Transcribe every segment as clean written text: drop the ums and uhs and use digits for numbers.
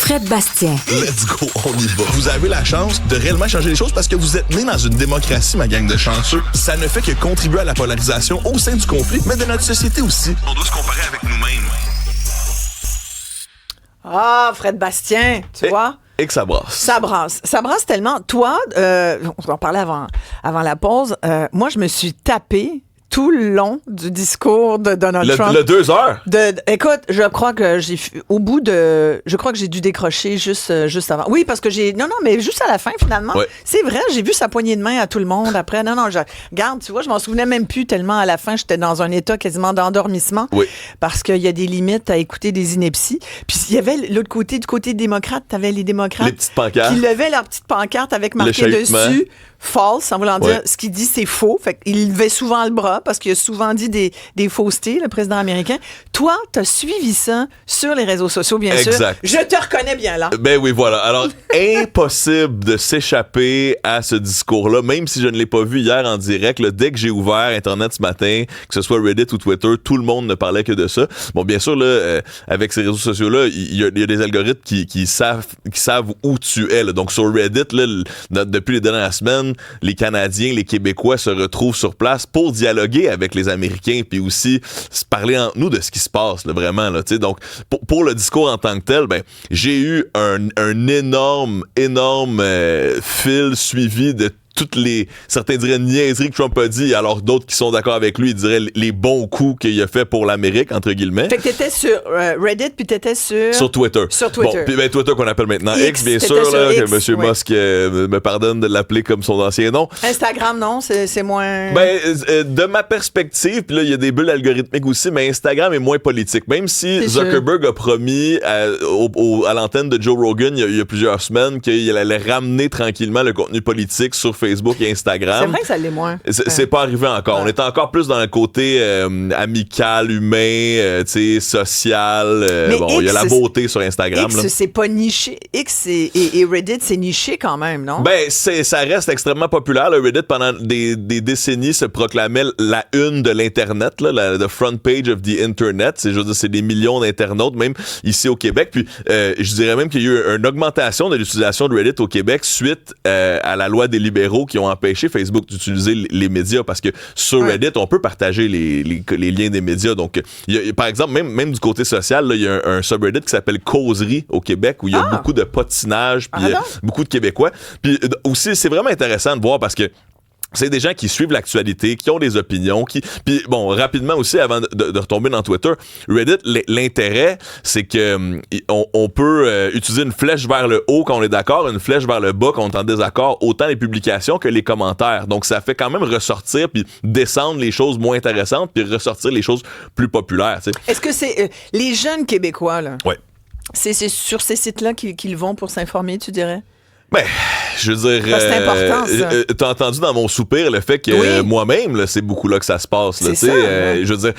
Fred Bastien. Let's go, on y va. Vous avez la chance de réellement changer les choses parce que vous êtes né dans une démocratie, ma gang de chanceux. Ça ne fait que contribuer à la polarisation au sein du conflit, mais de notre société aussi. On doit se comparer avec nous-mêmes. Ah, Fred Bastien, tu vois? Et que ça brasse. Ça brasse. Ça brasse tellement. Toi, on en parlait avant la pause, moi, je me suis tapé tout le long du discours de Donald Trump. Le 2 heures? Écoute, je crois que je crois que j'ai dû décrocher juste avant. Oui, parce que mais juste à la fin, finalement. Ouais. C'est vrai, j'ai vu sa poignée de main à tout le monde après. Regarde, tu vois, je m'en souvenais même plus tellement à la fin, j'étais dans un état quasiment d'endormissement. Oui. Parce qu'il y a des limites à écouter des inepties. Puis il y avait l'autre côté, du côté démocrate, t'avais les démocrates. Les petites pancartes. Qui levaient leur petite pancarte avec marqué dessus false, en voulant dire ce qu'il dit, c'est faux. Fait qu'il levait souvent le bras parce qu'il a souvent dit des faussetés, le président américain. Toi, t'as suivi ça sur les réseaux sociaux, bien sûr. Je te reconnais bien là. Ben oui, voilà. Alors, impossible de s'échapper à ce discours-là, même si je ne l'ai pas vu hier en direct. Là, dès que j'ai ouvert Internet ce matin, que ce soit Reddit ou Twitter, tout le monde ne parlait que de ça. Bon, bien sûr, là, avec ces réseaux sociaux-là, il y a des algorithmes qui savent où tu es. Là. Donc, sur Reddit, là, depuis les dernières semaines, les Canadiens, les Québécois se retrouvent sur place pour dialoguer avec les Américains puis aussi se parler entre nous de ce qui se passe, là, vraiment. Là, donc, pour le discours en tant que tel, ben, j'ai eu un énorme fil suivi de certains diraient niaiseries que Trump a dit, alors d'autres qui sont d'accord avec lui, ils diraient les bons coups qu'il a fait pour l'Amérique, entre guillemets. Fait que t'étais sur Reddit, puis t'étais sur Twitter. Sur Twitter. Bon, puis ben, Twitter qu'on appelle maintenant X, bien t'étais sûr, là, X, que M. Musk me pardonne de l'appeler comme son ancien nom. Instagram, non? C'est moins... Ben, de ma perspective, puis là, il y a des bulles algorithmiques aussi, mais Instagram est moins politique. Même si Zuckerberg a promis à l'antenne de Joe Rogan il y a plusieurs semaines qu'il allait ramener tranquillement le contenu politique sur Facebook et Instagram. C'est vrai que ça l'est moins. C'est pas arrivé encore. On est encore plus dans le côté amical, humain, tu sais, social. Il y a la beauté sur Instagram. X, c'est pas niché. X et Reddit, c'est niché quand même, non? Ben, ça reste extrêmement populaire. Le Reddit, pendant des décennies, se proclamait la une de l'Internet, là, the front page of the Internet. C'est des millions d'internautes, même ici au Québec. Puis, je dirais même qu'il y a eu une augmentation de l'utilisation de Reddit au Québec suite à la loi des libéraux qui ont empêché Facebook d'utiliser les médias parce que sur Reddit, on peut partager les liens des médias. Donc, par exemple, même du côté social, là, il y a un subreddit qui s'appelle Causerie au Québec où il y a beaucoup de potinage puis beaucoup de Québécois. Puis aussi, c'est vraiment intéressant de voir parce que c'est des gens qui suivent l'actualité, qui ont des opinions, puis bon, rapidement aussi, avant de retomber dans Twitter, Reddit, l'intérêt, c'est que on peut utiliser une flèche vers le haut quand on est d'accord, une flèche vers le bas quand on est en désaccord, autant les publications que les commentaires. Donc, ça fait quand même ressortir puis descendre les choses moins intéressantes puis ressortir les choses plus populaires. Tu sais. Est-ce que c'est les jeunes Québécois, là? Ouais. C'est sur ces sites-là qu'ils vont pour s'informer, tu dirais? Ben, je veux dire, c'est important, ça. T'as entendu dans mon soupir le fait que moi-même, là, c'est beaucoup là que ça se passe. Là, c'est ça. Je veux dire,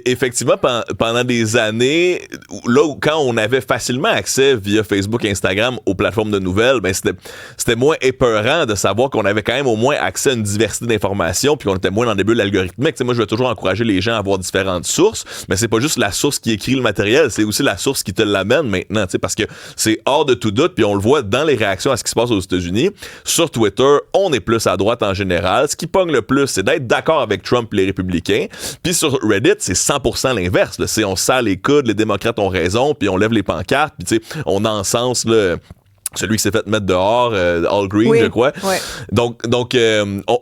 effectivement, pendant des années, là où quand on avait facilement accès via Facebook et Instagram aux plateformes de nouvelles, ben c'était moins épeurant de savoir qu'on avait quand même au moins accès à une diversité d'informations puis qu'on était moins dans des bulles algorithmiques. T'sais, moi, je vais toujours encourager les gens à avoir différentes sources, mais c'est pas juste la source qui écrit le matériel, c'est aussi la source qui te l'amène maintenant, parce que c'est hors de tout doute, puis on le voit dans les réactions à ce qui se passe aux États-Unis. Sur Twitter, on est plus à droite en général. Ce qui pogne le plus, c'est d'être d'accord avec Trump et les républicains. Puis sur Reddit, c'est 100% l'inverse. Là. On serre les coudes, les démocrates ont raison, puis on lève les pancartes, puis on encense celui qui s'est fait mettre dehors, Al Green, je crois. Oui. Donc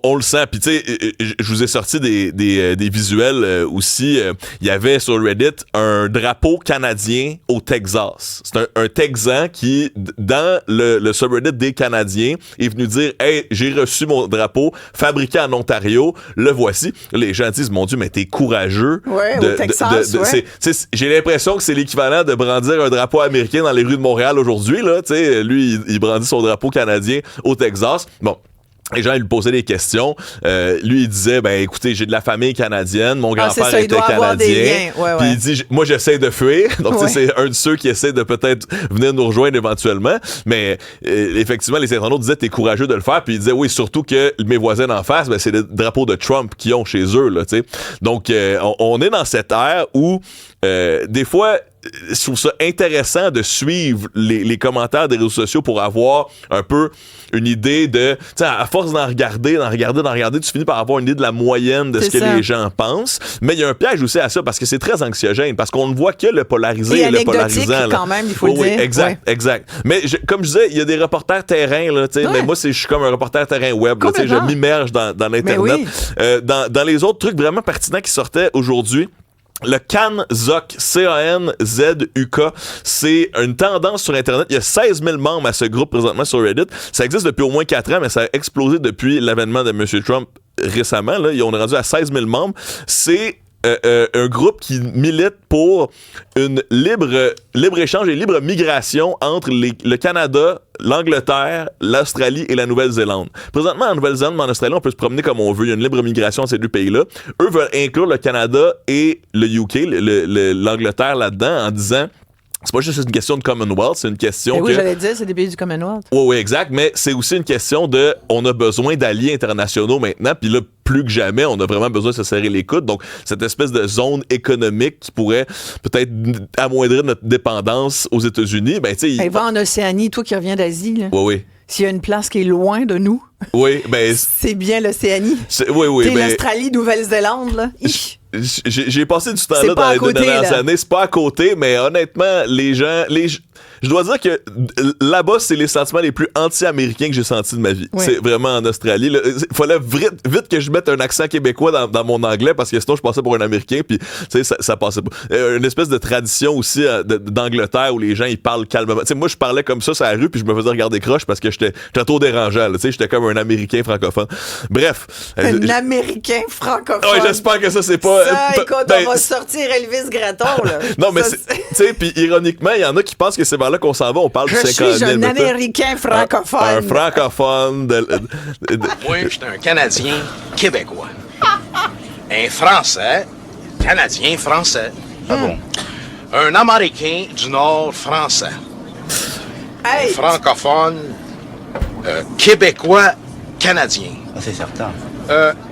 on le sent. Puis tu sais, je vous ai sorti des visuels aussi. Il y avait sur Reddit un drapeau canadien au Texas. C'est un Texan qui, dans le subreddit des Canadiens, est venu dire « Hey, j'ai reçu mon drapeau fabriqué en Ontario, le voici. » Les gens disent « Mon Dieu, mais t'es courageux. » au Texas, j'ai l'impression que c'est l'équivalent de brandir un drapeau américain dans les rues de Montréal aujourd'hui. Là, tu sais, lui, il brandit son drapeau canadien au Texas. Bon. Les gens, ils lui posaient des questions. Lui, il disait, ben écoutez, j'ai de la famille canadienne. Mon grand-père était canadien. Puis il dit, moi, j'essaie de fuir. Donc, c'est un de ceux qui essaie de peut-être venir nous rejoindre éventuellement. Mais effectivement, les internautes disaient, t'es courageux de le faire. Puis il disait, oui, surtout que mes voisins d'en face, ben, c'est le drapeau de Trump qu'ils ont chez eux. Là, donc, on est dans cette ère où, des fois, je trouve ça intéressant de suivre les commentaires des réseaux sociaux pour avoir un peu une idée de, tu sais, à force d'en regarder, tu finis par avoir une idée de la moyenne de ce que les gens pensent. Mais il y a un piège aussi à ça parce que c'est très anxiogène, parce qu'on ne voit que le polarisé et le polarisant. Quand même, il faut le dire. Exact. Mais comme je disais, il y a des reporters terrain, là, tu sais, mais moi, je suis comme un reporter terrain web, là, tu sais, je m'immerge dans l'Internet. Oui. Dans les autres trucs vraiment pertinents qui sortaient aujourd'hui, le CANZUK, C-A-N-Z-U-K, c'est une tendance sur Internet. Il y a 16 000 membres à ce groupe présentement sur Reddit. Ça existe depuis au moins 4 ans, mais ça a explosé depuis l'avènement de M. Trump récemment. Là. On est rendu à 16 000 membres. C'est un groupe qui milite pour une libre-échange et libre migration entre le Canada, l'Angleterre, l'Australie et la Nouvelle-Zélande. Présentement, en Nouvelle-Zélande, mais en Australie, on peut se promener comme on veut. Il y a une libre migration entre ces deux pays-là. Eux veulent inclure le Canada et le UK, l'Angleterre là-dedans, en disant... C'est pas juste une question de Commonwealth, c'est une question oui, j'allais dire, c'est des pays du Commonwealth. Oui, exact, mais c'est aussi une question de... On a besoin d'alliés internationaux maintenant, puis là, plus que jamais, on a vraiment besoin de se serrer les coudes. Donc, cette espèce de zone économique qui pourrait peut-être amoindrir notre dépendance aux États-Unis, ben tu sais... Va en Océanie, toi qui reviens d'Asie, là. Oui. S'il y a une place qui est loin de nous, c'est bien l'Océanie. Oui. L'Australie, Nouvelle-Zélande, là. J'ai passé du temps là dans les 2 dernières années. C'est pas à côté, mais honnêtement, les gens... Je dois dire que là-bas, c'est les sentiments les plus anti-américains que j'ai sentis de ma vie. Oui. C'est vraiment en Australie. Il fallait vite que je mette un accent québécois dans mon anglais parce que sinon, je passais pour un Américain puis ça passait pas. Une espèce de tradition aussi d'Angleterre où les gens, ils parlent calmement. T'sais, moi, je parlais comme ça sur la rue puis je me faisais regarder croche parce que j'étais trop dérangeant. J'étais comme un Américain francophone. Bref. Américain francophone. Ouais, j'espère que ça, c'est pas... écoute, on va sortir Elvis Gratton, là. Non, mais tu sais, puis ironiquement, il y en a qui pensent que c'est vers là qu'on s'en va, on parle du 50 000. Je suis un Américain francophone. Un francophone. Moi, je suis un Canadien québécois. Un Français, Canadien français. Ah bon? Un Américain du Nord français. Hey. Un francophone, québécois canadien. Ah, c'est certain.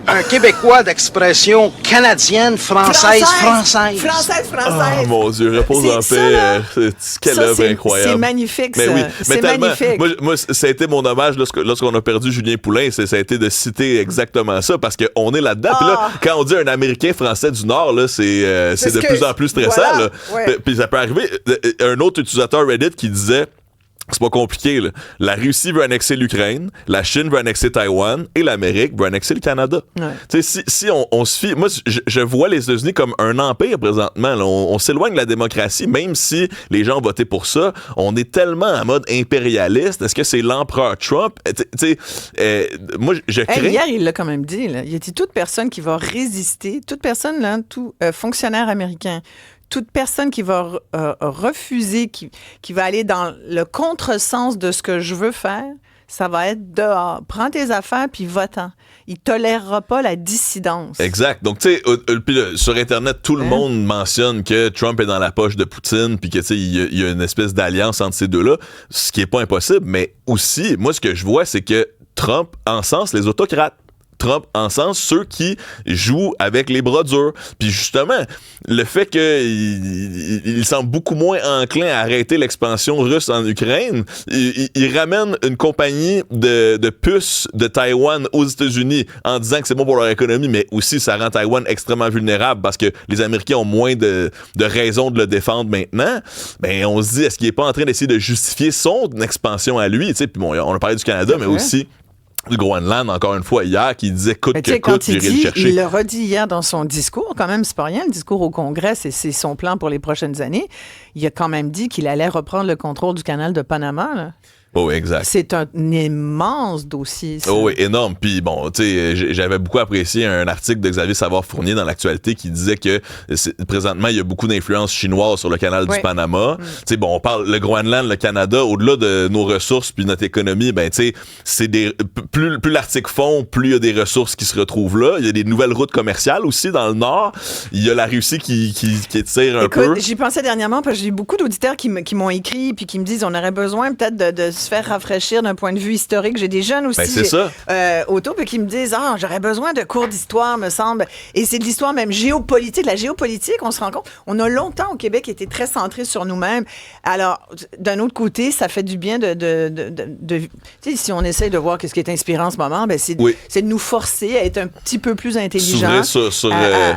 Un Québécois d'expression canadienne, française. Oh mon Dieu, repose en paix. Quelle œuvre incroyable. C'est magnifique, mais ça. Oui, c'est magnifique. Moi, ça a été mon hommage lorsqu'on a perdu Julien Poulin. Ça a été de citer exactement ça parce qu'on est là-dedans. Puis là, quand on dit un Américain français du Nord, là, c'est de plus en plus stressant. Voilà, là. Ouais. Puis ça peut arriver. Un autre utilisateur Reddit qui disait... C'est pas compliqué, là. La Russie veut annexer l'Ukraine, la Chine veut annexer Taïwan et l'Amérique veut annexer le Canada. Ouais. Tu sais, si on se fie... Moi, je vois les États-Unis comme un empire présentement. Là. On s'éloigne de la démocratie, même si les gens ont voté pour ça. On est tellement en mode impérialiste. Est-ce que c'est l'empereur Trump? Tu sais, moi, je crains... Hier, il l'a quand même dit. Là. Il a dit toute personne qui va résister, toute personne, là, tout fonctionnaire américain, toute personne qui va refuser, qui va aller dans le contresens de ce que je veux faire, ça va être dehors. Prends tes affaires puis va-t'en. Il tolérera pas la dissidence. Exact. Donc, tu sais, sur Internet, tout le monde mentionne que Trump est dans la poche de Poutine puis que, tu sais, il y a une espèce d'alliance entre ces deux-là, ce qui est pas impossible. Mais aussi, moi, ce que je vois, c'est que Trump encense les autocrates. Trump encense ceux qui jouent avec les bras durs. Puis justement, le fait qu'il semble beaucoup moins enclin à arrêter l'expansion russe en Ukraine, il ramène une compagnie de puces de Taïwan aux États-Unis en disant que c'est bon pour leur économie, mais aussi ça rend Taïwan extrêmement vulnérable parce que les Américains ont moins de raisons de le défendre maintenant. Ben, on se dit, est-ce qu'il n'est pas en train d'essayer de justifier son expansion à lui? Puis bon, on a parlé du Canada, mais aussi du Groenland, encore une fois, hier, qui disait coûte que coûte, j'irai le chercher. Il l'a redit hier dans son discours, quand même, c'est pas rien, le discours au Congrès, c'est son plan pour les prochaines années. Il a quand même dit qu'il allait reprendre le contrôle du canal de Panama, là. Oh, exact. C'est un immense dossier, ça. Oh, oui, énorme. Puis bon, tu sais, j'avais beaucoup apprécié un article de Xavier Savard-Fournier dans l'actualité qui disait que présentement, il y a beaucoup d'influence chinoise sur le canal du Panama. Tu sais, bon, on parle le Groenland, le Canada, au-delà de nos ressources puis notre économie, ben, tu sais, c'est plus l'Arctique fond, plus il y a des ressources qui se retrouvent là. Il y a des nouvelles routes commerciales aussi dans le nord. Il y a la Russie qui tire un peu. J'y pensais dernièrement parce que j'ai eu beaucoup d'auditeurs qui m'ont écrit puis qui me disent on aurait besoin peut-être de se faire rafraîchir d'un point de vue historique. J'ai des jeunes aussi autour qui me disent « j'aurais besoin de cours d'histoire, me semble. » Et c'est de l'histoire même géopolitique. La géopolitique, on se rend compte, on a longtemps au Québec été très centré sur nous-mêmes. Alors, d'un autre côté, ça fait du bien tu sais, si on essaie de voir ce qui est inspirant en ce moment, c'est de nous forcer à être un petit peu plus intelligents,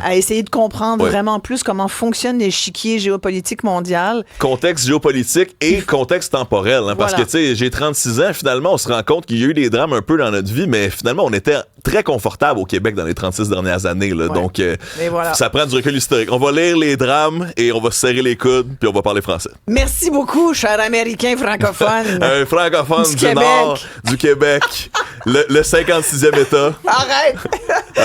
à essayer de comprendre vraiment plus comment fonctionne l'échiquier géopolitique mondial. Contexte géopolitique et contexte temporel. Parce que, tu sais, j'ai 36 ans, finalement, on se rend compte qu'il y a eu des drames un peu dans notre vie, mais finalement, on était très confortable au Québec dans les 36 dernières années. Là, donc, ça prend du recul historique. On va lire les drames et on va se serrer les coudes, puis on va parler français. Merci beaucoup, cher Américain francophone. Un francophone du Nord, du Québec, le 56e État. Arrête!